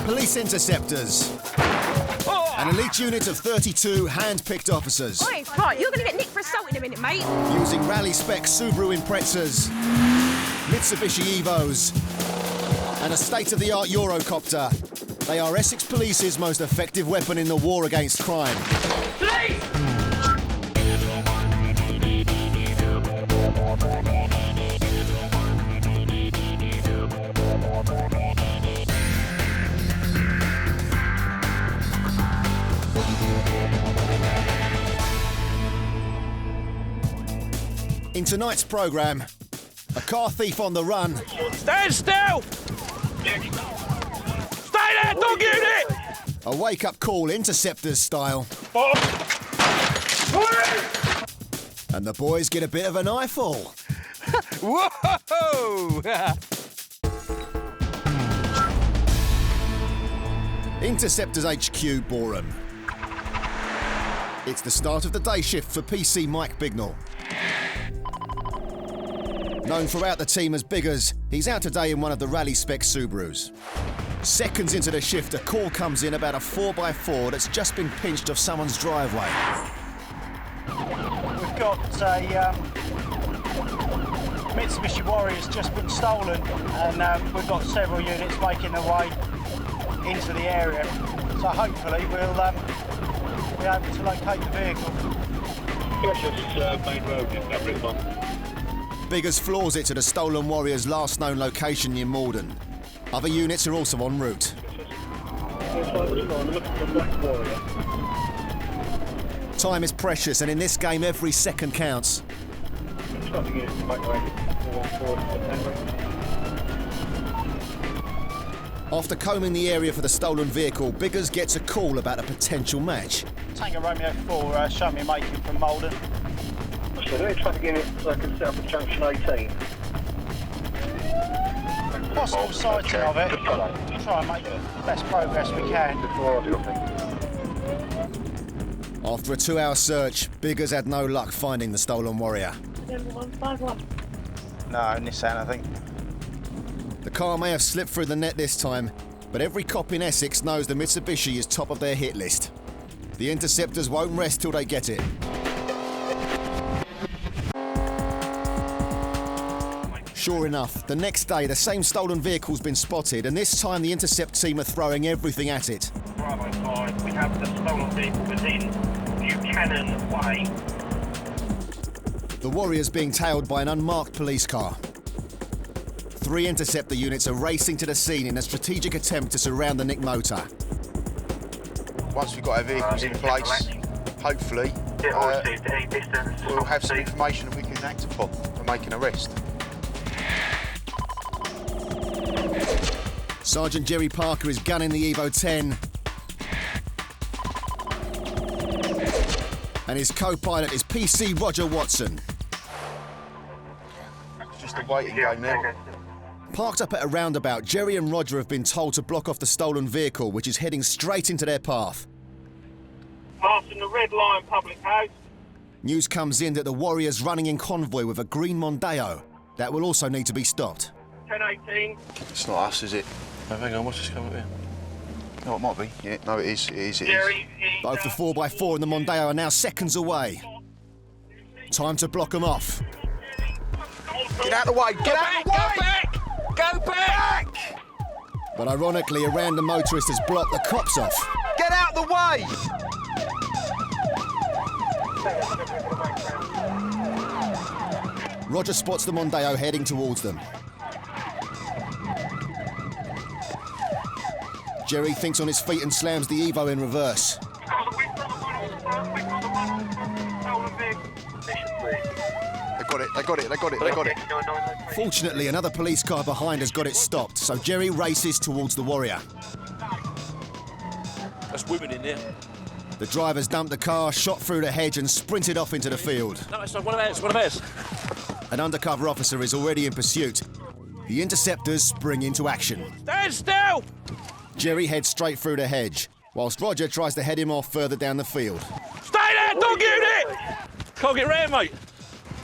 Police Interceptors. An elite unit of 32 hand-picked officers. Oi, right, you're going to get nicked for assault in a minute, mate. Using rally-spec Subaru Imprezas, Mitsubishi Evos, and a state-of-the-art Eurocopter. They are Essex Police's most effective weapon in the war against crime. Police! In tonight's programme, a car thief on the run. Stand still! Stay there, dog unit! A wake-up call, Interceptors style. And the boys get a bit of an eyeful. Whoa! Interceptors HQ, Boreham. It's the start of the day shift for PC Mike Bignell. Known throughout the team as Biggers, he's out today in one of the rally-spec Subarus. Seconds into the shift, a call comes in about a 4x4 that's just been pinched off someone's driveway. We've got a Mitsubishi Warrior's just been stolen, and we've got several units making their way into the area. So hopefully we'll be able to locate the vehicle. Yes, main road in Everyone. Biggers floors it to the stolen Warrior's last known location near Malden. Other units are also en route. Time is precious, and in this game every second counts. After combing the area for the stolen vehicle, Biggers gets a call about a potential match. Tango Romeo 4, show me making from Malden. So they're trying to get it so I can set up at junction 18. Possible sighting of it. Try and make the best progress we can. After a 2-hour search, Biggers had no luck finding the stolen Warrior. No, Nissan, I think. The car may have slipped through the net this time, but every cop in Essex knows the Mitsubishi is top of their hit list. The Interceptors won't rest till they get it. Sure enough, the next day the same stolen vehicle's been spotted, and this time the Intercept team are throwing everything at it. Bravo 5, we have the stolen vehicle within Buchanan Way. The Warrior's being tailed by an unmarked police car. 3 Interceptor units are racing to the scene in a strategic attempt to surround the nicked motor. Once we've got our vehicles in place, hopefully we'll have some information that we can act upon and make an arrest. Sergeant Jerry Parker is gunning the Evo 10. And his co-pilot is PC Roger Watson. It's just a waiting game now. Parked up at a roundabout, Jerry and Roger have been told to block off the stolen vehicle, which is heading straight into their path. Passing the Red Lion public house. News comes in that the Warrior's running in convoy with a green Mondeo. That will also need to be stopped. 1018. It's not us, is it? Oh, hang on, what's this coming up here? No, it might be. Yeah, no, it is. Jerry, Both the 4x4 and the Mondeo are now seconds away. Time to block them off. Get out of the way! Get out of the way! Go back! Go back! But ironically, a random motorist has blocked the cops off. Get out of the way! Roger spots the Mondeo heading towards them. Jerry thinks on his feet and slams the Evo in reverse. They got it. Fortunately, another police car behind has got it stopped, so Jerry races towards the Warrior. There's women in there. The driver's dumped the car, shot through the hedge and sprinted off into the field. No, it's not one of ours. An undercover officer is already in pursuit. The Interceptors spring into action. Stand still! Jerry heads straight through the hedge, whilst Roger tries to head him off further down the field. Stay there, dog unit! Can't get round, mate.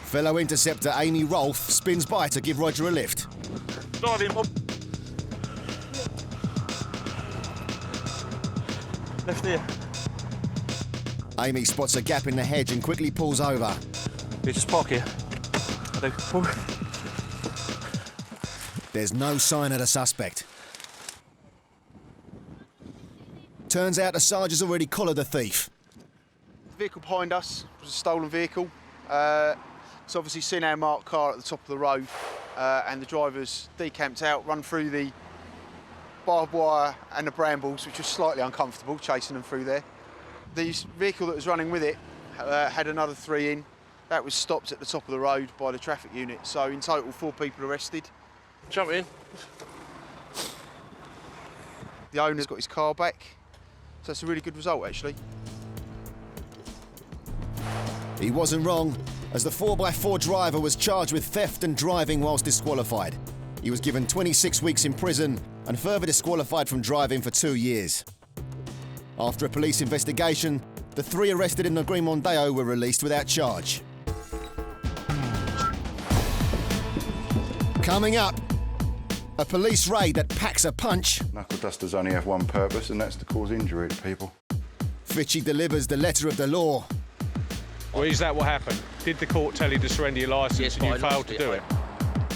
Fellow Interceptor Amy Rolfe spins by to give Roger a lift. Dive in, Bob. Left ear. Amy spots a gap in the hedge and quickly pulls over. You just park here. I do. There's no sign of the suspect. Turns out the sergeant's already collared the thief. The vehicle behind us was a stolen vehicle. It's obviously seen our marked car at the top of the road, and the driver's decamped out, run through the barbed wire and the brambles, which was slightly uncomfortable chasing them through there. The vehicle that was running with it had another 3 in. That was stopped at the top of the road by the traffic unit. So in total, 4 people arrested. Jump in. The owner's got his car back. So it's a really good result, actually. He wasn't wrong, as the 4x4 driver was charged with theft and driving whilst disqualified. He was given 26 weeks in prison and further disqualified from driving for 2 years. After a police investigation, the 3 arrested in the Green Mondeo were released without charge. Coming up, a police raid that packs a punch. Knuckle dusters only have one purpose, and that's to cause injury to people. Fitchy delivers the letter of the law. Well, is that what happened? Did the court tell you to surrender your licence and you failed to do it?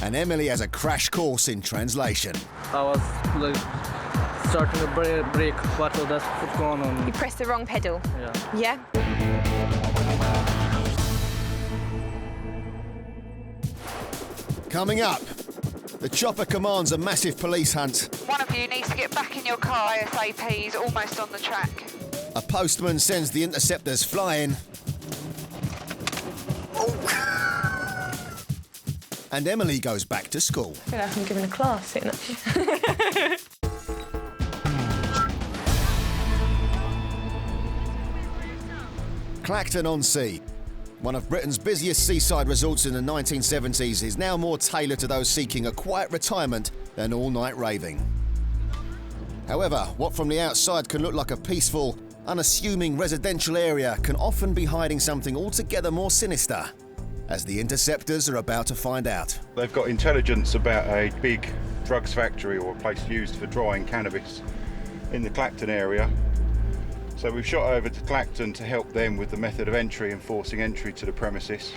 And Emily has a crash course in translation. I was like starting to brake, what was that going on? You pressed the wrong pedal. Yeah. Yeah? Coming up, the chopper commands a massive police hunt. One of you needs to get back in your car ASAP. He's almost on the track. A postman sends the Interceptors flying. And Emily goes back to school. I feel like I'm giving a class sitting up here. Clacton-on-Sea, one of Britain's busiest seaside resorts in the 1970s, is now more tailored to those seeking a quiet retirement than all-night raving. However, what from the outside can look like a peaceful, unassuming residential area can often be hiding something altogether more sinister, as the Interceptors are about to find out. They've got intelligence about a big drugs factory or a place used for drying cannabis in the Clacton area. So we've shot over to Clacton to help them with the method of entry and forcing entry to the premises.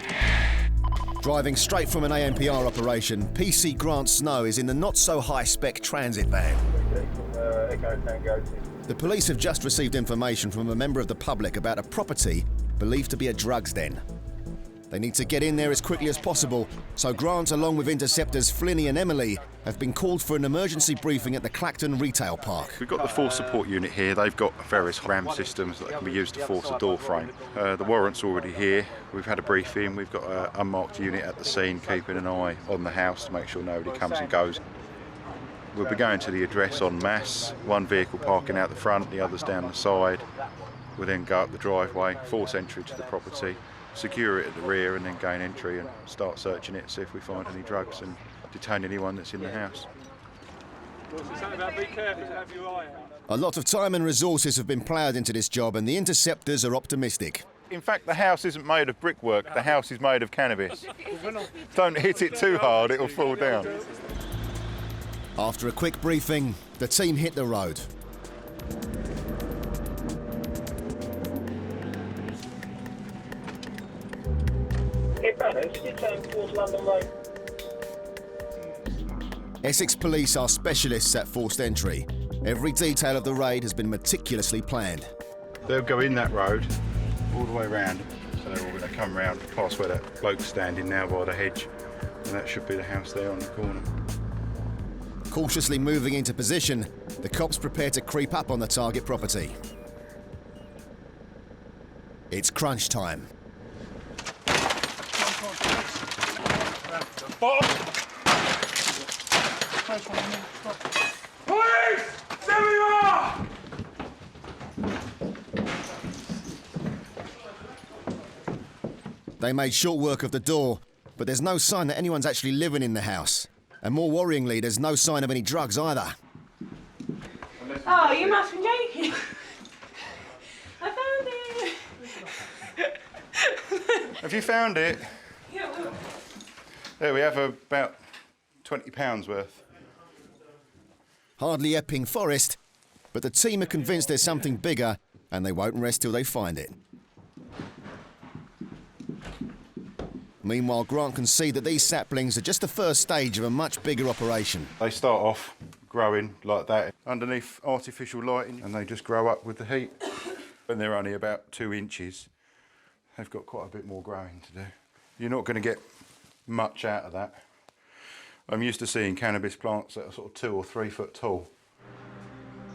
Driving straight from an ANPR operation, PC Grant Snow is in the not-so-high-spec transit van. The police have just received information from a member of the public about a property believed to be a drugs den. They need to get in there as quickly as possible, so Grant, along with Interceptors Flinny and Emily, have been called for an emergency briefing at the Clacton Retail Park. We've got the force support unit here. They've got various ram systems that can be used to force a door frame. The warrant's already here. We've had a briefing. We've got an unmarked unit at the scene, keeping an eye on the house to make sure nobody comes and goes. We'll be going to the address en masse. One vehicle parking out the front, the others down the side. We'll then go up the driveway, force entry to the property, secure it at the rear, and then gain entry and start searching it, see if we find any drugs and detain anyone that's in the house. A lot of time and resources have been ploughed into this job, and the Interceptors are optimistic. In fact, the house isn't made of brickwork, the house is made of cannabis. Don't hit it too hard, it'll fall down. After a quick briefing, the team hit the road. Essex Police are specialists at forced entry. Every detail of the raid has been meticulously planned. They'll go in that road, all the way around, so they're all going to come round past where that bloke's standing now by the hedge, and that should be the house there on the corner. Cautiously moving into position, the cops prepare to creep up on the target property. It's crunch time. Police! Send me more! They made short work of the door, but there's no sign that anyone's actually living in the house. And more worryingly, there's no sign of any drugs either. Oh, you must be joking. I found it. Have you found it? Yeah. There we have about £20 worth. Hardly Epping Forest, But the team are convinced there's something bigger, and they won't rest till they find it. Meanwhile, Grant can see that these saplings are just the first stage of a much bigger operation. They start off growing like that underneath artificial lighting, and they just grow up with the heat. When they're only about 2 inches, they've got quite a bit more growing to do. You're not going to get much out of that. I'm used to seeing cannabis plants that are sort of 2 or 3 foot tall.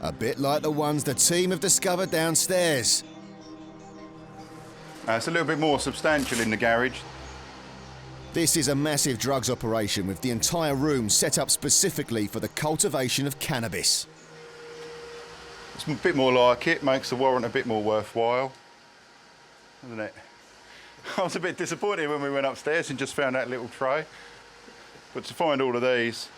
A bit like the ones the team have discovered downstairs. It's a little bit more substantial in the garage. This is a massive drugs operation with the entire room set up specifically for the cultivation of cannabis. It's a bit more like it, makes the warrant a bit more worthwhile, doesn't it? I was a bit disappointed when we went upstairs and just found that little tray. But to find all of these...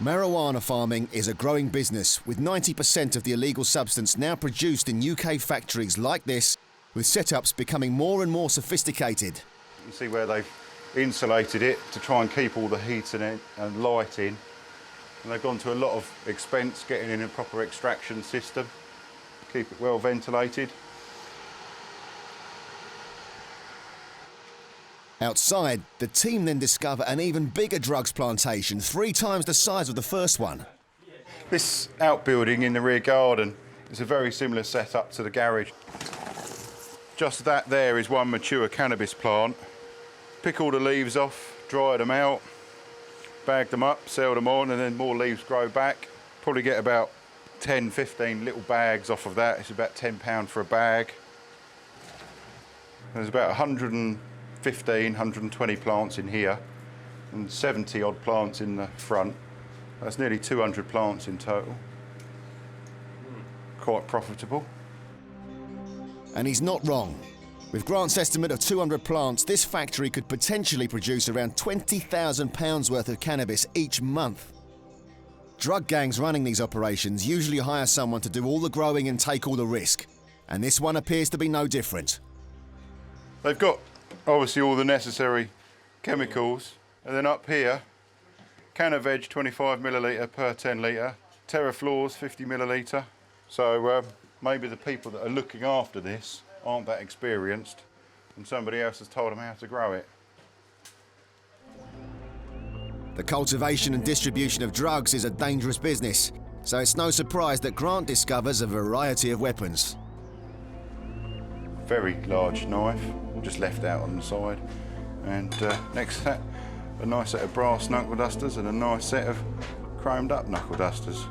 Marijuana farming is a growing business, with 90% of the illegal substance now produced in UK factories like this, with setups becoming more and more sophisticated. You see where they've insulated it to try and keep all the heat and light in. And they've gone to a lot of expense getting in a proper extraction system, keep it well ventilated. Outside, the team then discover an even bigger drugs plantation, 3 times the size of the first one. This outbuilding in the rear garden is a very similar setup to the garage. Just that there is one mature cannabis plant. Pick all the leaves off, dry them out, bag them up, sell them on, and then more leaves grow back. Probably get about 10, 15 little bags off of that. It's about £10 for a bag. There's about 115, 120 plants in here and 70 odd plants in the front. That's nearly 200 plants in total. Quite profitable. And he's not wrong. With Grant's estimate of 200 plants, this factory could potentially produce around £20,000 worth of cannabis each month. Drug gangs running these operations usually hire someone to do all the growing and take all the risk. And this one appears to be no different. They've got obviously all the necessary chemicals, and then up here, Cannaveg 25 millilitre per 10 litre, Terraflors 50 millilitre. So maybe the people that are looking after this aren't that experienced, and somebody else has told them how to grow it. The cultivation and distribution of drugs is a dangerous business, so it's no surprise that Grant discovers a variety of weapons. Very large knife, just left out on the side. And next to that, a nice set of brass knuckle dusters and a nice set of chromed up knuckle dusters.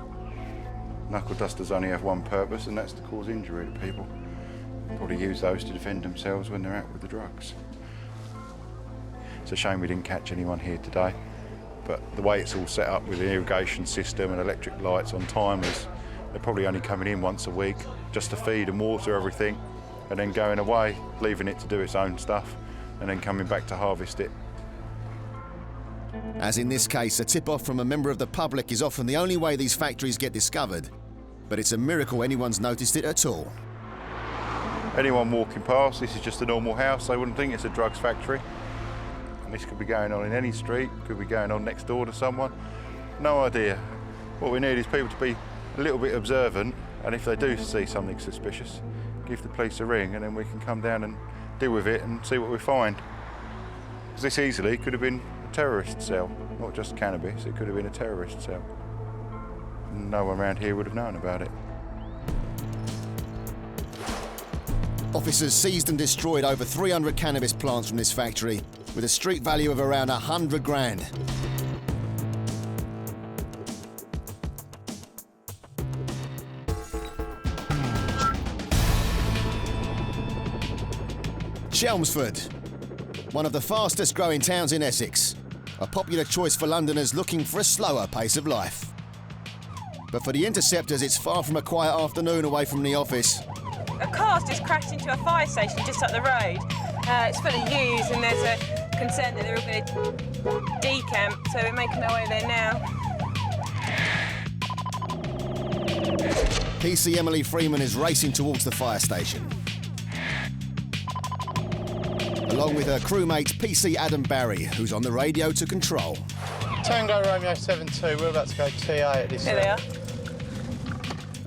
Knuckle dusters only have one purpose, and that's to cause injury to people. Probably use those to defend themselves when they're out with the drugs. It's a shame we didn't catch anyone here today, but the way it's all set up with the irrigation system and electric lights on timers, they're probably only coming in once a week just to feed and water everything, and then going away, leaving it to do its own stuff, and then coming back to harvest it. As in this case, a tip-off from a member of the public is often the only way these factories get discovered, but it's a miracle anyone's noticed it at all. Anyone walking past, this is just a normal house, they wouldn't think it's a drugs factory. And this could be going on in any street, could be going on next door to someone. No idea. What we need is people to be a little bit observant, and if they do see something suspicious, give the police a ring, and then we can come down and deal with it and see what we find. Because this easily could have been a terrorist cell, not just cannabis, it could have been a terrorist cell. No one around here would have known about it. Officers seized and destroyed over 300 cannabis plants from this factory, with a street value of around 100 grand. Chelmsford, one of the fastest growing towns in Essex, a popular choice for Londoners looking for a slower pace of life. But for the Interceptors, it's far from a quiet afternoon away from the office. A car's just crashed into a fire station just up the road. It's full of ewes, and there's a concern that they're all going to decamp, so we're making our way there now. PC Emily Freeman is racing towards the fire station. Along with her crewmate PC Adam Barry, who's on the radio to control. Tango Romeo 72, we're about to go TA at this. There they are.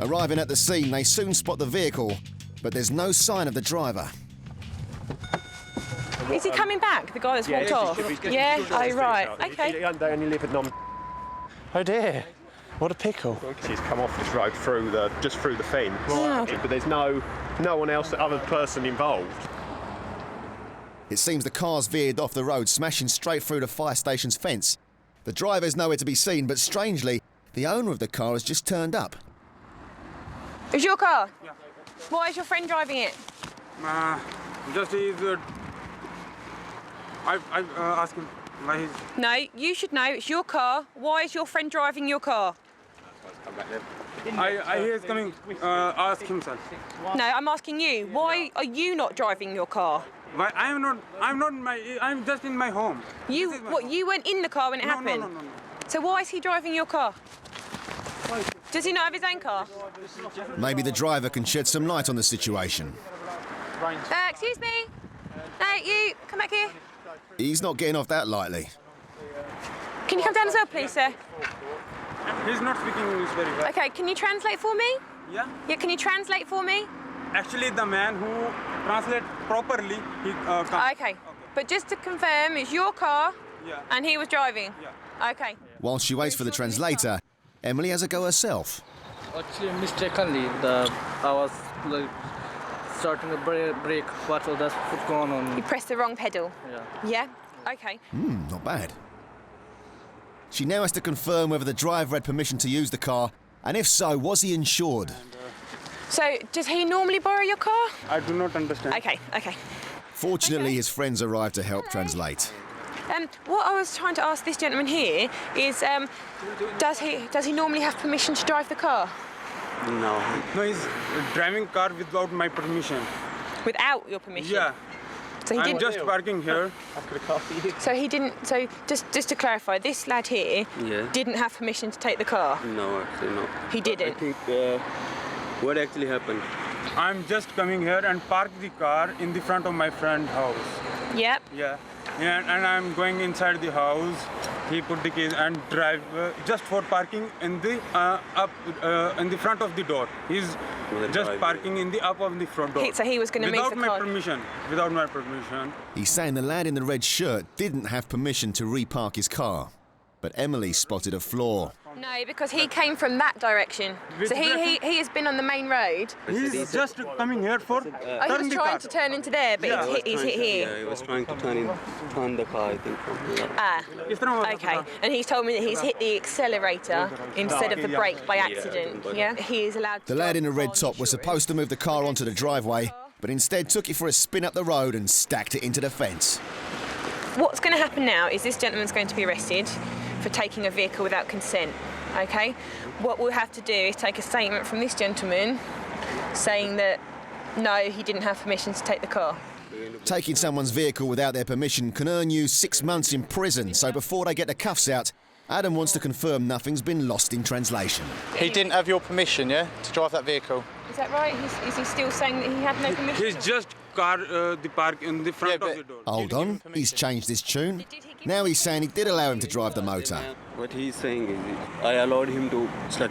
Arriving at the scene, they soon spot the vehicle, but there's no sign of the driver. Is he coming back, the guy that's walked off? Yeah? Oh, right. OK. They only live at Oh dear, what a pickle. She's come off this road just through the fence. Right. But there's no one else, other person involved. It seems the car's veered off the road, smashing straight through the fire station's fence. The driver's nowhere to be seen, but strangely, the owner of the car has just turned up. It's your car? Yeah. Why is your friend driving it? Just he's... I asked him why he's... No, you should know. It's your car. Why is your friend driving your car? I hear he's coming. Ask himself. No, I'm asking you. Why are you not driving your car? Why I'm just in my home. You weren't in the car when it happened? No. So why is he driving your car? Does he not have his own car? Maybe the driver can shed some light on the situation. Excuse me? No, you, come back here. He's not getting off that lightly. Can you come down as well, please, sir? He's not speaking English very well. OK, can you translate for me? Yeah? Yeah, can you translate for me? Actually, the man who translates properly, he comes. OK, but just to confirm, it's your car and he was driving? Yeah. OK. While she waits for the translator, Emily has a go herself. Actually, mistakenly, I was like starting a brake. What's going on? You pressed the wrong pedal? Yeah. Yeah? OK. Not bad. She now has to confirm whether the driver had permission to use the car, and if so, was he insured? So, does he normally borrow your car? I do not understand. OK. Fortunately, his friends arrived to help translate. What I was trying to ask this gentleman here is, does he normally have permission to drive the car? No, he's driving car without my permission. Without your permission? Yeah. So he I'm just parking here. So he didn't. So just to clarify, this lad here didn't have permission to take the car. No, actually no. He didn't. I think what actually happened? I'm just coming here and park the car in the front of my friend's house. Yep. Yeah. And I'm going inside the house. He put the keys and drive just for parking in the in the front of the door. He's just parking in the up of the front door. So he was going to move the car. Without my permission. He's saying the lad in the red shirt didn't have permission to repark his car, but Emily spotted a flaw. No, because he came from that direction. So he has been on the main road. He's just coming here for he was trying to turn into there, but he's hit here. Yeah, he was trying to turn the car, I think. OK. And he's told me that he's hit the accelerator instead of the brake by accident. Yeah. He is allowed to. The lad in the red top was supposed to move the car onto the driveway, but instead took it for a spin up the road and stacked it into the fence. What's going to happen now is this gentleman's going to be arrested for taking a vehicle without consent, OK? What we'll have to do is take a statement from this gentleman saying that, no, he didn't have permission to take the car. Taking someone's vehicle without their permission can earn you 6 months in prison, so before they get the cuffs out, Adam wants to confirm nothing's been lost in translation. He didn't have your permission, yeah, to drive that vehicle? Is that right? Is he still saying that he had no permission? He's just the park in the front of the door. Hold on, he's changed his tune. Now he's saying he did allow him to drive the motor. What he's saying is I allowed him to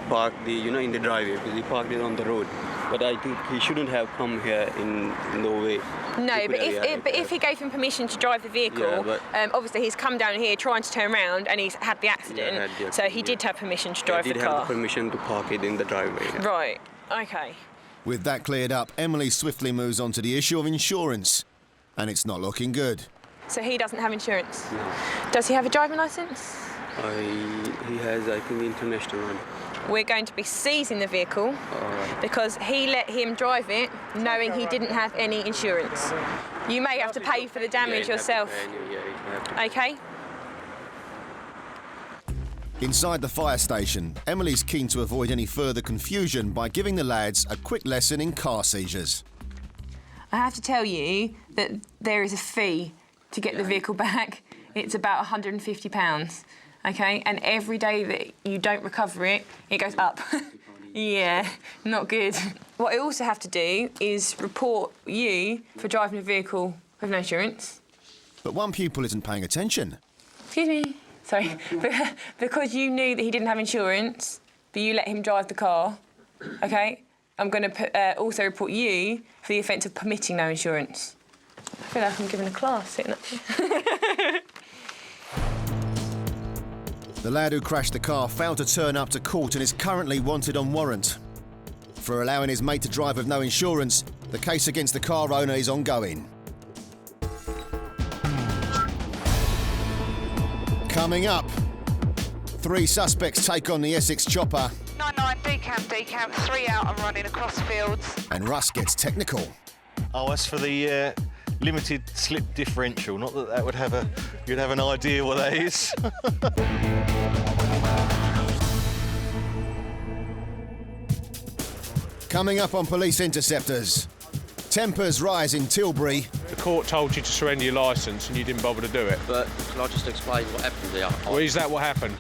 park in the driveway because he parked it on the road. But I think he shouldn't have come here in no way. No, but if he gave him permission to drive the vehicle, obviously he's come down here trying to turn around and he's had the accident, so he did have permission to drive the car. He did have the permission to park it in the driveway. Yeah. Right, OK. With that cleared up, Emily swiftly moves on to the issue of insurance. And it's not looking good. So he doesn't have insurance? No. Does he have a driving licence? He has, I think, the international one. We're going to be seizing the vehicle because he let him drive it knowing he didn't have any insurance. You may have to pay for the damage yourself. OK? Inside the fire station, Emily's keen to avoid any further confusion by giving the lads a quick lesson in car seizures. I have to tell you that there is a fee to get the vehicle back. It's about £150, OK? And every day that you don't recover it, it goes up. Yeah, not good. What I also have to do is report you for driving a vehicle with no insurance. But one pupil isn't paying attention. Excuse me. Sorry. Because you knew that he didn't have insurance, but you let him drive the car, OK? I'm going to also report you for the offence of permitting no insurance. I feel like I'm giving a class sitting up here. The lad who crashed the car failed to turn up to court and is currently wanted on warrant. For allowing his mate to drive with no insurance, the case against the car owner is ongoing. Coming up, 3 suspects take on the Essex chopper. 99, decamp, 3 out and running across fields. And Russ gets technical. Oh, that's for the limited slip differential. Not that would have you'd have an idea what that is. Coming up on Police Interceptors. Tempers rise in Tilbury. The court told you to surrender your licence and you didn't bother to do it. But can I just explain what happened there? Well, is that what happened?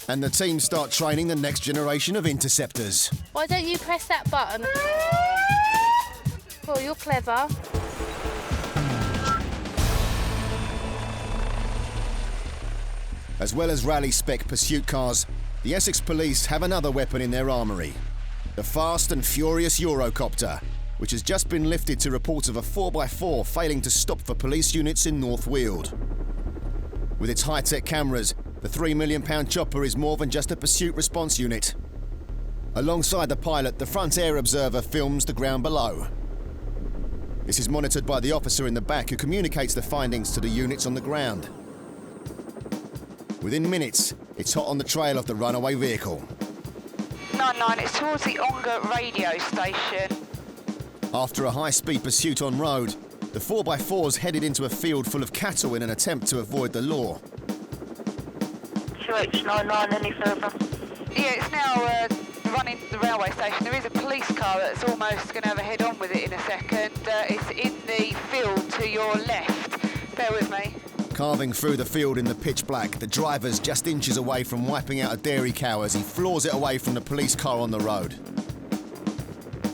And the team start training the next generation of interceptors. Why don't you press that button? Oh, you're clever. As well as rally spec pursuit cars, the Essex Police have another weapon in their armoury. The fast and furious Eurocopter, which has just been lifted to reports of a 4x4 failing to stop for police units in North Weald. With its high-tech cameras, the £3 million chopper is more than just a pursuit response unit. Alongside the pilot, the front air observer films the ground below. This is monitored by the officer in the back who communicates the findings to the units on the ground. Within minutes, it's hot on the trail of the runaway vehicle. 99, it's towards the Ongar radio station. After a high-speed pursuit on road, the 4x4's headed into a field full of cattle in an attempt to avoid the law. QH99, any further? Yeah, it's now running to the railway station. There is a police car that's almost going to have a head-on with it in a second. It's in the field to your left. Bear with me. Carving through the field in the pitch black, the driver's just inches away from wiping out a dairy cow as he floors it away from the police car on the road.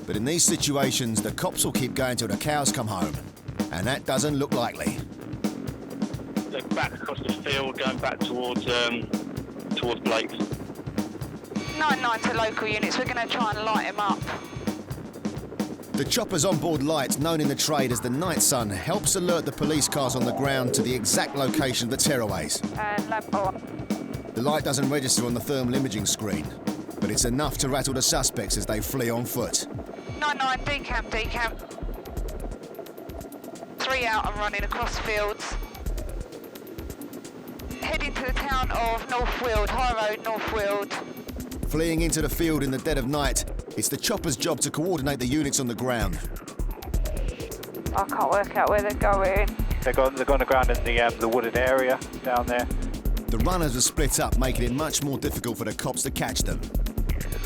But in these situations, the cops will keep going till the cows come home. And that doesn't look likely. They're back across the field, going back towards Blake's. 99 to local units, we're going to try and light him up. The chopper's onboard light, known in the trade as the night sun, helps alert the police cars on the ground to the exact location of the tearaways. And lamp on. The light doesn't register on the thermal imaging screen, but it's enough to rattle the suspects as they flee on foot. 99, decamp. 3 out and running across fields. Heading to the town of North Weald, High Road, North Weald. Fleeing into the field in the dead of night, it's the chopper's job to coordinate the units on the ground. I can't work out where they're going. They're going to ground in the wooded area down there. The runners are split up, making it much more difficult for the cops to catch them.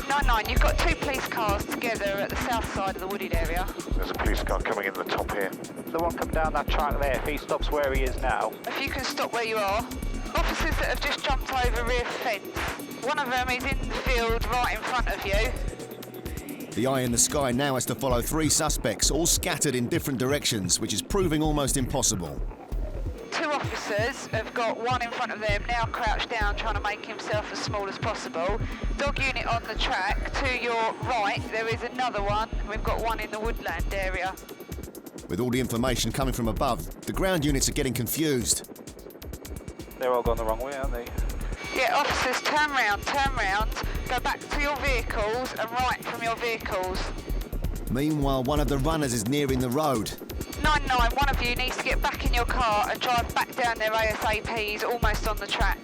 99, you've got 2 police cars together at the south side of the wooded area. There's a police car coming in the top here. The one coming down that track there, if he stops where he is now. If you can stop where you are. Officers that have just jumped over rear fence. One of them is in the field right in front of you. The eye in the sky now has to follow 3 suspects, all scattered in different directions, which is proving almost impossible. 2 officers have got one in front of them, now crouched down, trying to make himself as small as possible. Dog unit on the track. To your right, there is another one. We've got one in the woodland area. With all the information coming from above, the ground units are getting confused. They're all going the wrong way, aren't they? Yeah, officers, turn round, go back to your vehicles and right from your vehicles. Meanwhile, one of the runners is nearing the road. 99, one of you needs to get back in your car and drive back down there ASAP. He's almost on the track.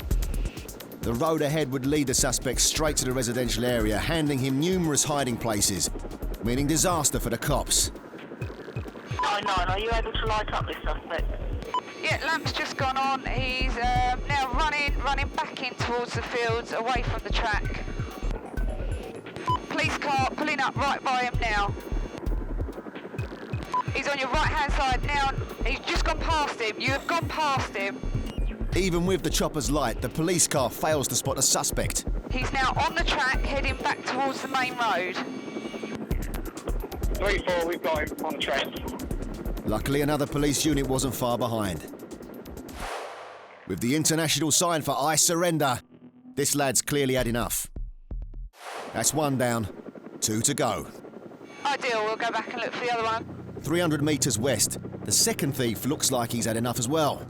The road ahead would lead the suspect straight to the residential area, handing him numerous hiding places, meaning disaster for the cops. 99, are you able to light up this suspect? Yeah, lamp's just gone on. He's now running back in towards the fields, away from the track. Police car pulling up right by him now. He's on your right-hand side now. He's just gone past him. You have gone past him. Even with the chopper's light, the police car fails to spot a suspect. He's now on the track, heading back towards the main road. 3-4, we've got him on the train. Luckily, another police unit wasn't far behind. With the international sign for I surrender, this lad's clearly had enough. That's 1 down, 2 2 to go. Ideal, we'll go back and look for the other one. 300 metres west, the second thief looks like he's had enough as well.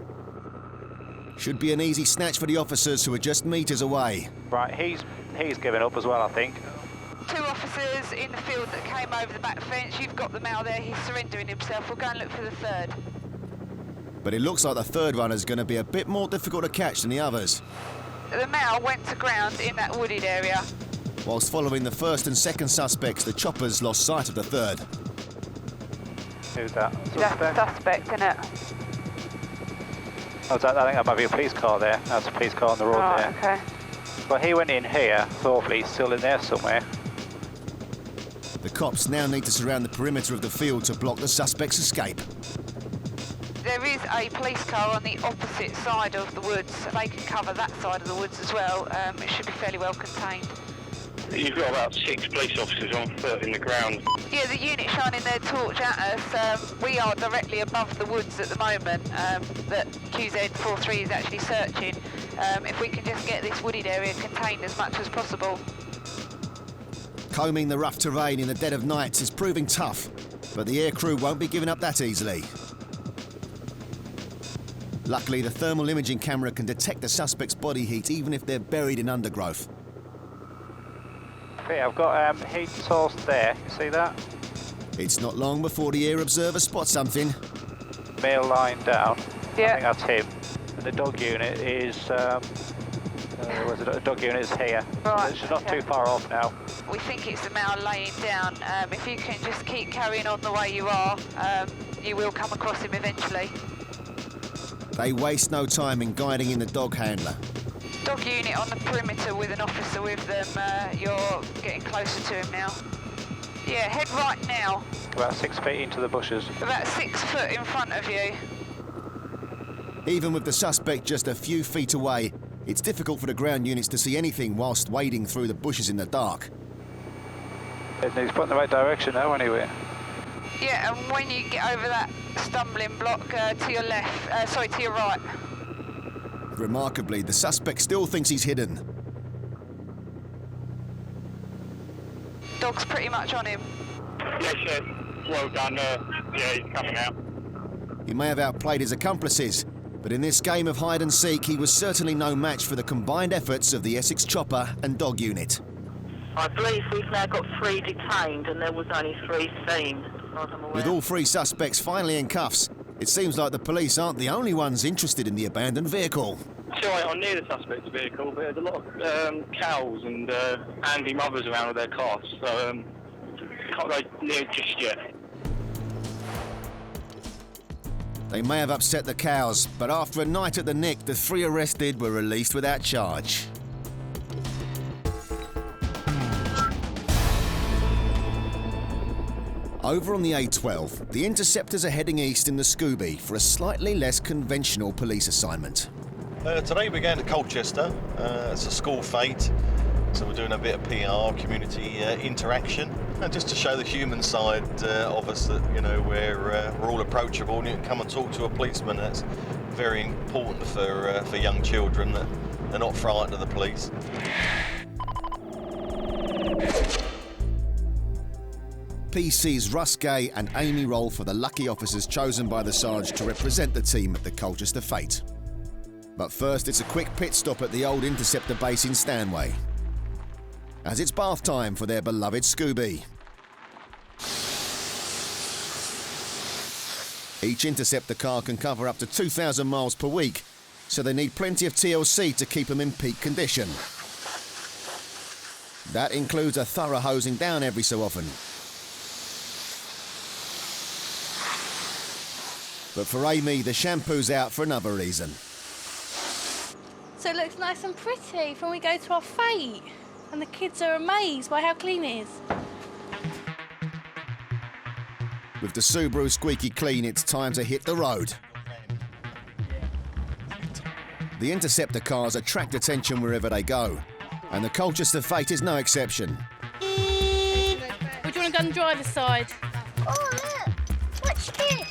Should be an easy snatch for the officers who are just metres away. Right, he's given up as well, I think. 2 officers in the field that came over the back fence. You've got the male there, he's surrendering himself. We'll go and look for the third. But it looks like the third runner's going to be a bit more difficult to catch than the others. The male went to ground in that wooded area. Whilst following the first and second suspects, the choppers lost sight of the third. Who's that? That's the suspect, isn't it? Oh, I think that might be a police car there. That's a police car on the road there. Okay. Well, he went in here, so hopefully he's still in there somewhere. The cops now need to surround the perimeter of the field to block the suspect's escape. There is a police car on the opposite side of the woods. They can cover that side of the woods as well. It should be fairly well contained. You've got about 6 police officers on foot in the ground. Yeah, the unit shining their torch at us. We are directly above the woods at the moment that QZ43 is actually searching. If we can just get this wooded area contained as much as possible. Combing the rough terrain in the dead of night is proving tough, but the air crew won't be giving up that easily. Luckily, the thermal imaging camera can detect the suspect's body heat even if they're buried in undergrowth. Okay, I've got heat source there. You see that? It's not long before the air observer spots something. Male lying down. Yeah. I think that's him. And the dog unit is. The dog unit is here. Right. It's not too far off now. We think it's the male laying down. If you can just keep carrying on the way you are, you will come across him eventually. They waste no time in guiding in the dog handler. Dog unit on the perimeter with an officer with them. You're getting closer to him now. Yeah, head right now. About 6 feet into the bushes. About 6 foot in front of you. Even with the suspect just a few feet away, it's difficult for the ground units to see anything whilst wading through the bushes in the dark. He's put in the right direction now, anyway. Yeah, and when you get over that stumbling block to your left, to your right. Remarkably, the suspect still thinks he's hidden. Dog's pretty much on him. Yes, sir. Well done. Yeah, he's coming out. He may have outplayed his accomplices, but in this game of hide and seek, he was certainly no match for the combined efforts of the Essex Chopper and Dog Unit. I believe we've now got 3 detained and there was only 3 seen. With all 3 suspects finally in cuffs, it seems like the police aren't the only ones interested in the abandoned vehicle. So I'm near the suspect's vehicle, but there's a lot of cows and angry mothers around with their calves, so can't go near just yet. They may have upset the cows, but after a night at the Nick, the 3 arrested were released without charge. Over on the A12, the Interceptors are heading east in the Scooby for a slightly less conventional police assignment. Today we're going to Colchester. It's a school fete, so we're doing a bit of PR, community interaction, and just to show the human side of us that, you know, we're all approachable and you can come and talk to a policeman. That's very important for young children, that they're not frightened of the police. PC's Russ Gay and Amy roll for the lucky officers chosen by the Sarge to represent the team at the Colchester Fete. But first, it's a quick pit stop at the old Interceptor base in Stanway, as it's bath time for their beloved Scooby. Each Interceptor car can cover up to 2,000 miles per week, so they need plenty of TLC to keep them in peak condition. That includes a thorough hosing down every so often. But for Amy, the shampoo's out for another reason. So it looks nice and pretty for when we go to our fete. And the kids are amazed by how clean it is. With the Subaru squeaky clean, it's time to hit the road. The Interceptor cars attract attention wherever they go, and the Colchester Fete is no exception. Would you want to go on the driver's side? Oh, look! What's this?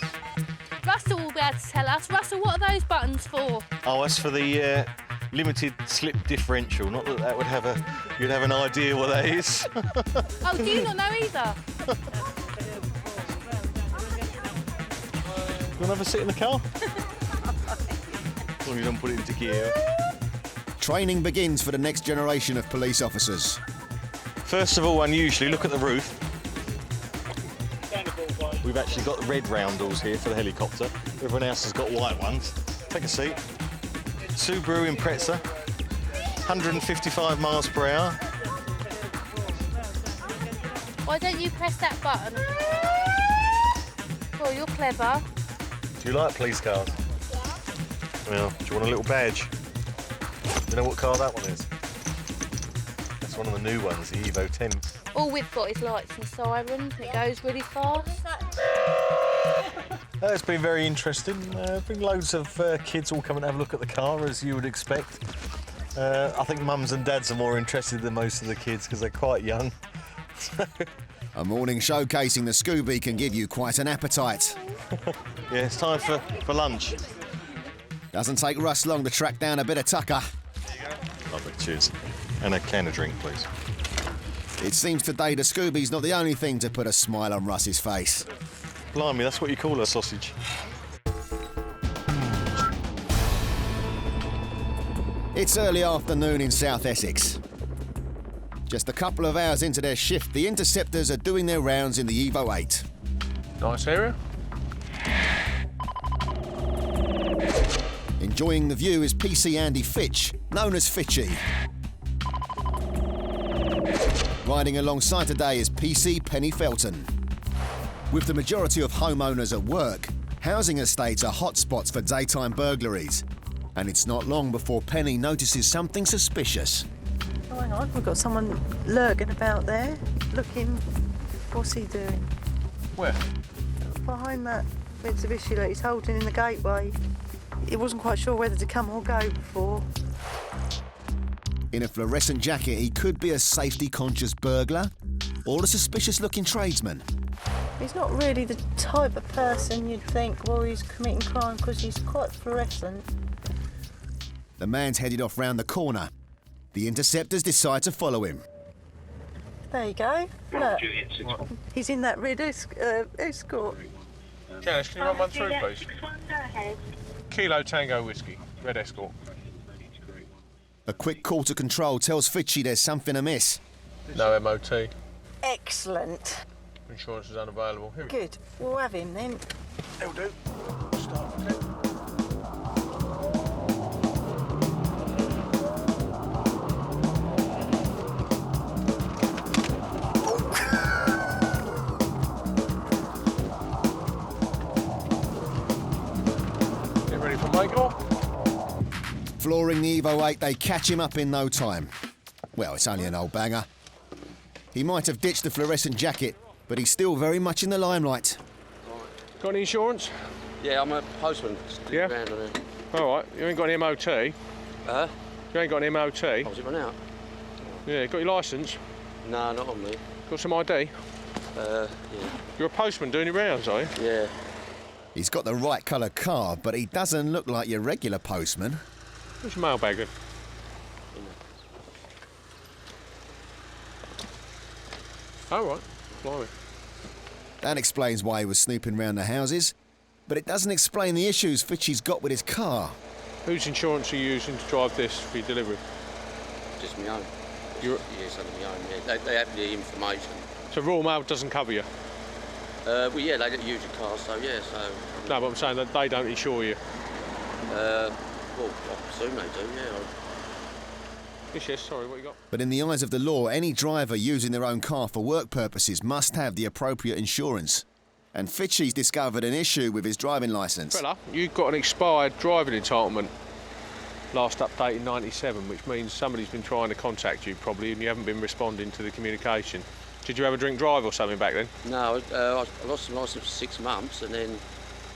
Russell will be able to tell us. Russell, what are those buttons for? Oh, that's for the limited slip differential. Not that that would have you'd have an idea what that is. Oh, do you not know either? You want to have a sit in the car? As long as you don't put it into gear. Training begins for the next generation of police officers. First of all, unusually, look at the roof. We've actually got red roundels here for the helicopter. Everyone else has got white ones. Take a seat. Subaru Impreza, 155 miles per hour. Why don't you press that button? Oh, you're clever. Do you like police cars? Well, do you want a little badge? Do you know what car that one is? That's one of the new ones, the Evo 10. All we've got is lights and sirens, and it goes really fast. It's been very interesting. Been loads of kids all come and have a look at the car, as you would expect. I think mums and dads are more interested than most of the kids because they're quite young. A morning showcasing the Scooby can give you quite an appetite. Yeah, it's time for lunch. Doesn't take Russ long to track down a bit of tucker. Lovely, cheers. And a can of drink, please. It seems today the Scooby's not the only thing to put a smile on Russ's face. Blimey, that's what you call a sausage. It's early afternoon in South Essex. Just a couple of hours into their shift, the Interceptors are doing their rounds in the Evo 8. Nice area. Enjoying the view is PC Andy Fitch, known as Fitchy. Riding alongside today is PC Penny Felton. With the majority of homeowners at work, housing estates are hotspots for daytime burglaries. And it's not long before Penny notices something suspicious. Oh, hang on, we've got someone lurking about there, looking. What's he doing? Where? Behind that Mitsubishi that he's holding in the gateway. He wasn't quite sure whether to come or go before. In a fluorescent jacket, he could be a safety-conscious burglar or a suspicious-looking tradesman. He's not really the type of person you'd think, well, he's committing crime because he's quite fluorescent. The man's headed off round the corner. The Interceptors decide to follow him. There you go. Look. He's in that red escort. Janice, can you run one through, please? Kilo Tango Whiskey, red escort. A quick call to control tells Fitchy there's something amiss. No MOT. Excellent. Insurance is unavailable. Here we go. Good. We'll have him then. It'll do. Start again. Get ready for Michael. Flooring the Evo 8, they catch him up in no time. Well, it's only an old banger. He might have ditched the fluorescent jacket, but he's still very much in the limelight. Got any insurance? Yeah, I'm a postman. Yeah? All right, you ain't got any MOT? Huh? You ain't got any MOT? Oh, was it run out? Yeah, got your licence? No, not on me. Got some ID? Yeah. You're a postman doing your rounds, are you? Yeah. He's got the right colour car, but he doesn't look like your regular postman. Where's your mailbag then? Oh, right. Blimey. That explains why he was snooping round the houses, but it doesn't explain the issues Fitchy's got with his car. Whose insurance are you using to drive this for your delivery? Just my own. You're... Yeah, it's under my own, yeah. They have the information. So Royal Mail doesn't cover you? Well, yeah, they don't use your car, so yeah, so... No, but I'm saying that they don't insure you. Well, I presume they do, yeah. Yes, sorry, what you got? But in the eyes of the law, any driver using their own car for work purposes must have the appropriate insurance. And Fitchy's discovered an issue with his driving licence. Fella, you've got an expired driving entitlement. Last updated 97, which means somebody's been trying to contact you probably and you haven't been responding to the communication. Did you have a drink drive or something back then? No, I lost my licence for 6 months and then...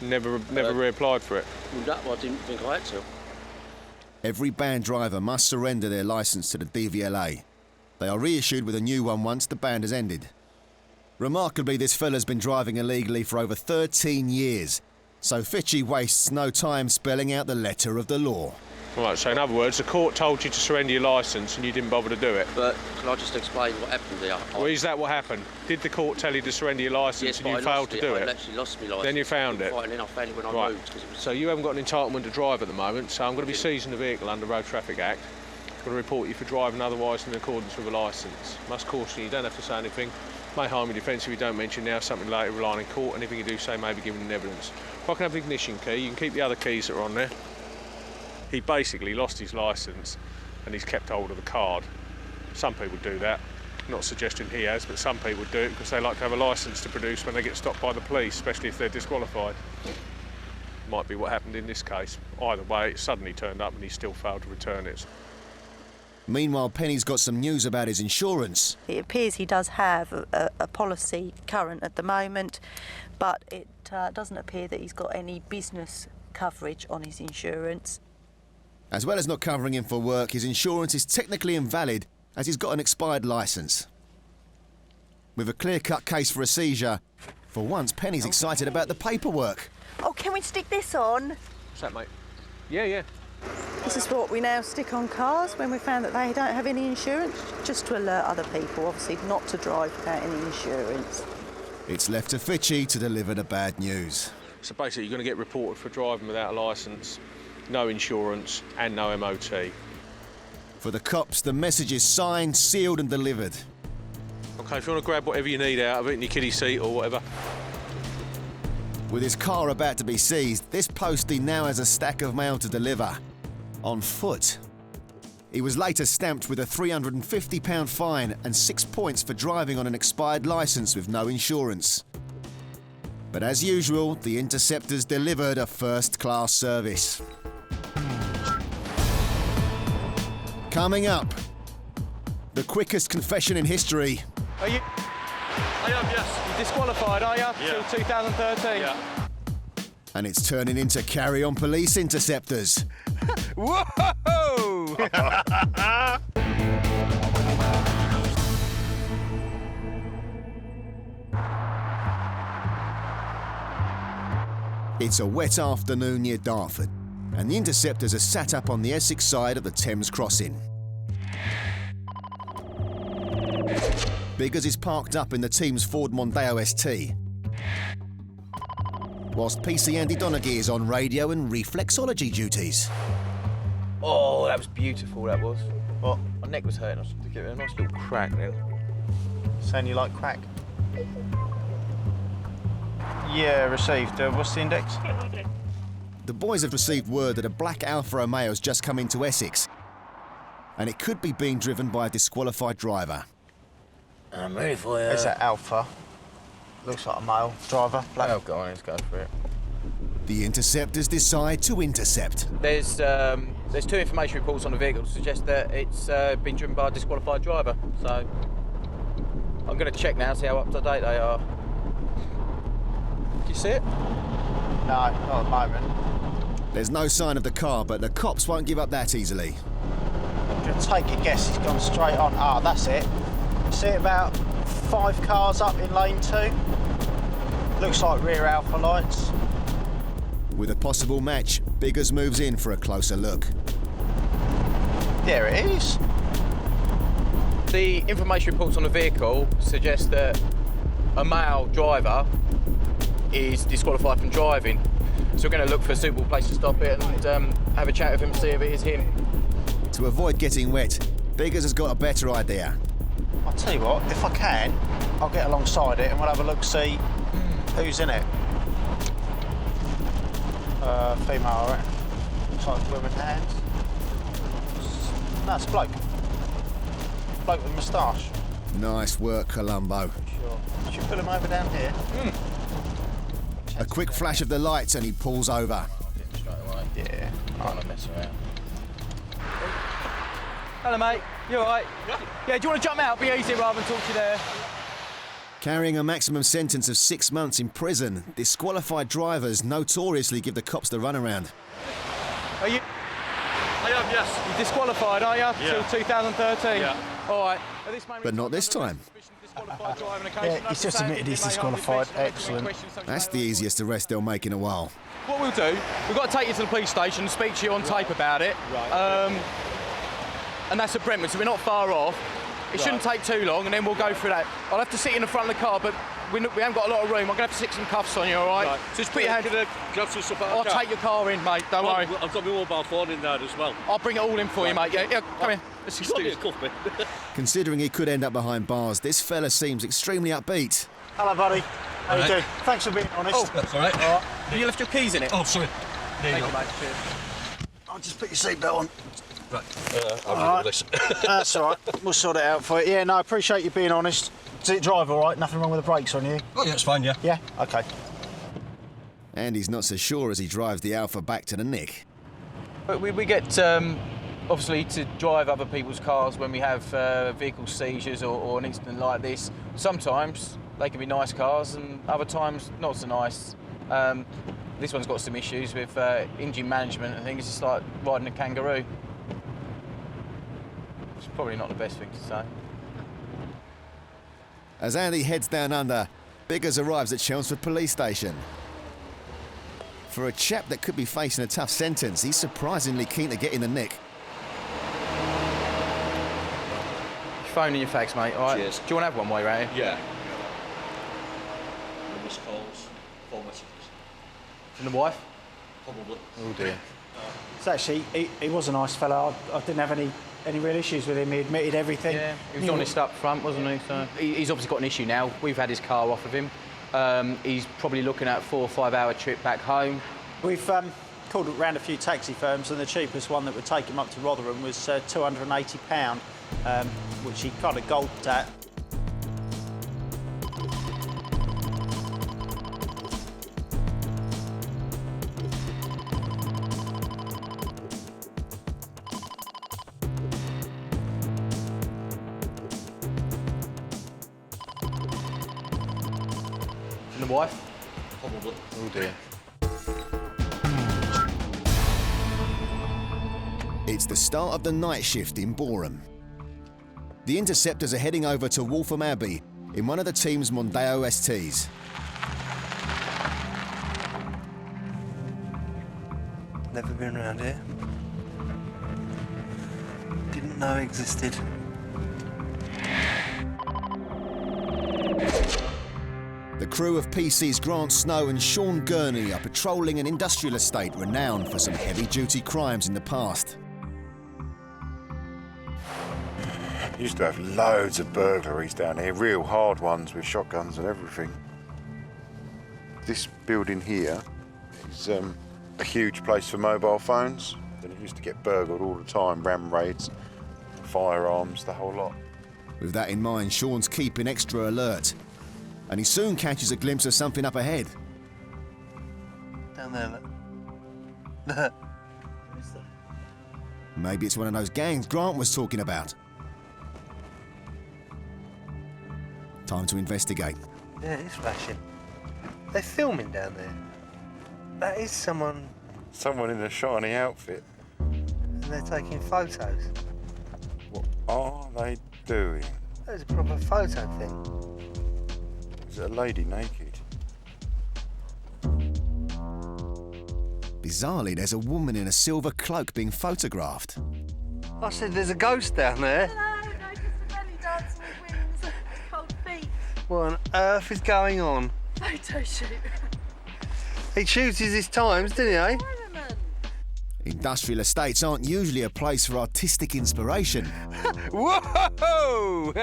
Never reapplied for it? No, I didn't think I had to. Every band driver must surrender their licence to the DVLA. They are reissued with a new one once the band has ended. Remarkably, this fella's been driving illegally for over 13 years, so Fitchy wastes no time spelling out the letter of the law. Right, so in other words, the court told you to surrender your licence and you didn't bother to do it. But can I just explain what happened there? Well, is that what happened? Did the court tell you to surrender your licence and you failed to do it? I actually lost my licence. Then you found it? Right, and then I found it when I Right. moved. 'Cause it was... So you haven't got an entitlement to drive at the moment, so I'm going to be seizing the vehicle under Road Traffic Act. I'm going to report you for driving otherwise in accordance with a licence. Must caution you, you don't have to say anything. May harm your defence if you don't mention now something later relying in court. Anything you do say may be given in evidence. If I can have the ignition key, you can keep the other keys that are on there. He basically lost his licence and he's kept hold of the card. Some people do that. Not suggesting he has, but some people do it because they like to have a licence to produce when they get stopped by the police, especially if they're disqualified. Might be what happened in this case. Either way, it suddenly turned up and he still failed to return it. Meanwhile, Penny's got some news about his insurance. It appears he does have a policy current at the moment, but it doesn't appear that he's got any business coverage on his insurance. As well as not covering him for work, his insurance is technically invalid as he's got an expired licence. With a clear-cut case for a seizure, for once Penny's excited about the paperwork. Oh, can we stick this on? What's that, mate? Yeah. This is what we now stick on cars when we found that they don't have any insurance, just to alert other people, obviously, not to drive without any insurance. It's left to Fitchy to deliver the bad news. So basically, you're going to get reported for driving without a licence, no insurance and no MOT. For the cops, the message is signed, sealed and delivered. OK, if you want to grab whatever you need out of it in your kiddie seat or whatever. With his car about to be seized, this postie now has a stack of mail to deliver. On foot. He was later stamped with a £350 fine and 6 points for driving on an expired licence with no insurance. But as usual, the Interceptors delivered a first-class service. Coming up, the quickest confession in history. Are you? I am, yes. You're disqualified, are you? Yeah. Till 2013? Yeah. And it's turning into Carry On Police Interceptors. Whoa! It's a wet afternoon near Dartford, and the Interceptors are sat up on the Essex side of the Thames crossing. Biggers is parked up in the team's Ford Mondeo ST, whilst PC Andy Donaghy is on radio and reflexology duties. Oh, that was beautiful, that was. What? My neck was hurting. I was to give it a nice little crack then. Saying you like crack? Yeah, received. What's the index? The boys have received word that a black Alfa Romeo has just come into Essex, and it could be being driven by a disqualified driver. I'm ready for you. Is that Alpha? Looks like a male driver. Black. Oh, go on, let's go for it. The Interceptors decide to intercept. There's 2 information reports on the vehicle to suggest that it's been driven by a disqualified driver. So I'm going to check now, see how up to date they are. Do you see it? No, not at the moment. There's no sign of the car, but the cops won't give up that easily. I'm going to take a guess he's gone straight on. Ah, that's it. See about 5 cars up in lane 2. Looks like rear Alpha lights. With a possible match, Biggers moves in for a closer look. There it is. The information reports on the vehicle suggest that a male driver is disqualified from driving. So we're going to look for a suitable place to stop it and have a chat with him to see if it is him. To avoid getting wet, Biggers has got a better idea. I'll tell you what, if I can, I'll get alongside it and we'll have a look, see who's in it. Female, right? Looks like women's hands. No, it's a bloke. Bloke with a moustache. Nice work, Columbo. Sure. Should pull him over down here. A quick flash of the lights and he pulls over. Yeah, I don't want to mess around. Hello, mate. You all right? Yeah, do you want to jump out? It'll be easier rather than talk to you there. Carrying a maximum sentence of 6 months in prison, disqualified drivers notoriously give the cops the runaround. Are you? I am, yes. You're disqualified, are you? Yeah. Till 2013? Yeah. All right. But not this time. Yeah, he's just admitted he's disqualified. Excellent. That's the easiest arrest they'll make in a while. What we'll do, we've got to take you to the police station and speak to you on tape about it. Right. And that's at Brentwood, so we're not far off. It shouldn't take too long, and then we'll go through that. I'll have to sit in the front of the car, but we haven't got a lot of room. I'm going to have to stick some cuffs on you, all right? So just put your hand... Gloves and stuff like I'll take your car in, mate, don't worry. I've got my mobile phone in there as well. I'll bring it all in for you, mate. Yeah, come here. Let's just do this. Considering he could end up behind bars, this fella seems extremely upbeat. Hello, buddy. How you doing? Thanks for being honest. Oh, that's all right. Have you left your keys in it? Oh, sorry. There you go. Mate. Cheers. I'll just put your seatbelt on. Right. All right. That's all right. We'll sort it out for you. Yeah, no, I appreciate you being honest. Does it drive all right? Nothing wrong with the brakes on you? Oh, yeah, it's fine, yeah. Yeah? OK. And he's not so sure as he drives the Alpha back to the nick. But we get, obviously, to drive other people's cars when we have vehicle seizures or an incident like this. Sometimes they can be nice cars and other times not so nice. This one's got some issues with engine management and things. It's just like riding a kangaroo. It's probably not the best thing to say. As Andy heads down under, Biggers arrives at Chelmsford Police Station. For a chap that could be facing a tough sentence, he's surprisingly keen to get in the nick. Your phone and your fax, mate, all right? Cheers. Do you want to have one while you're out here? Yeah. Missed calls, 4 messages. From the wife? Probably. Oh dear. So actually, he was a nice fella. I didn't have any real issues with him. He admitted everything. Yeah, he was honest up front, wasn't he? So he's obviously got an issue now. We've had his car off of him. He's probably looking at a 4 or 5 hour trip back home. We've called around a few taxi firms, and the cheapest one that would take him up to Rotherham was £280, which he kind of gulped at. And the wife? Probably. Oh dear. It's the start of the night shift in Boreham. The Interceptors are heading over to Waltham Abbey in one of the team's Mondeo STs. Never been around here. Didn't know it existed. The crew of PCs Grant Snow and Sean Gurney are patrolling an industrial estate renowned for some heavy-duty crimes in the past. Used to have loads of burglaries down here, real hard ones with shotguns and everything. This building here is a huge place for mobile phones, and it used to get burgled all the time, ram raids, firearms, the whole lot. With that in mind, Sean's keeping extra alert, and he soon catches a glimpse of something up ahead. Down there, look. Maybe it's one of those gangs Grant was talking about. Time to investigate. Yeah, it's flashing. They're filming down there. That is someone... Someone in a shiny outfit. And they're taking photos. What are they doing? That was a proper photo thing. Is it a lady naked? Bizarrely, there's a woman in a silver cloak being photographed. I said there's a ghost down there. Hello, no, just a belly dancer with wings and cold feet. What on earth is going on? Photo shoot. He chooses his times, doesn't he, eh? Industrial estates aren't usually a place for artistic inspiration. Whoa!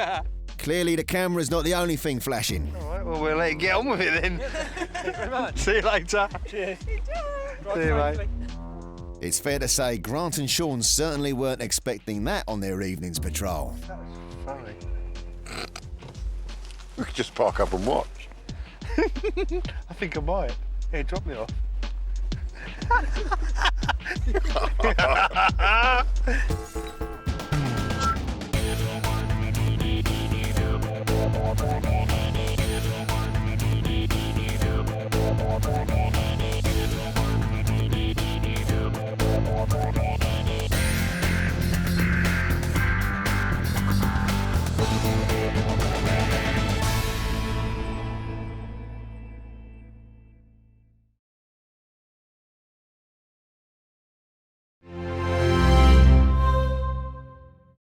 Clearly, the camera's not the only thing flashing. All right, well, we'll let you get on with it then. Thank you very much. See you later. Cheers. See you, mate. It's fair to say Grant and Sean certainly weren't expecting that on their evening's patrol. That was funny. We could just park up and watch. I think I might. Here, drop me off.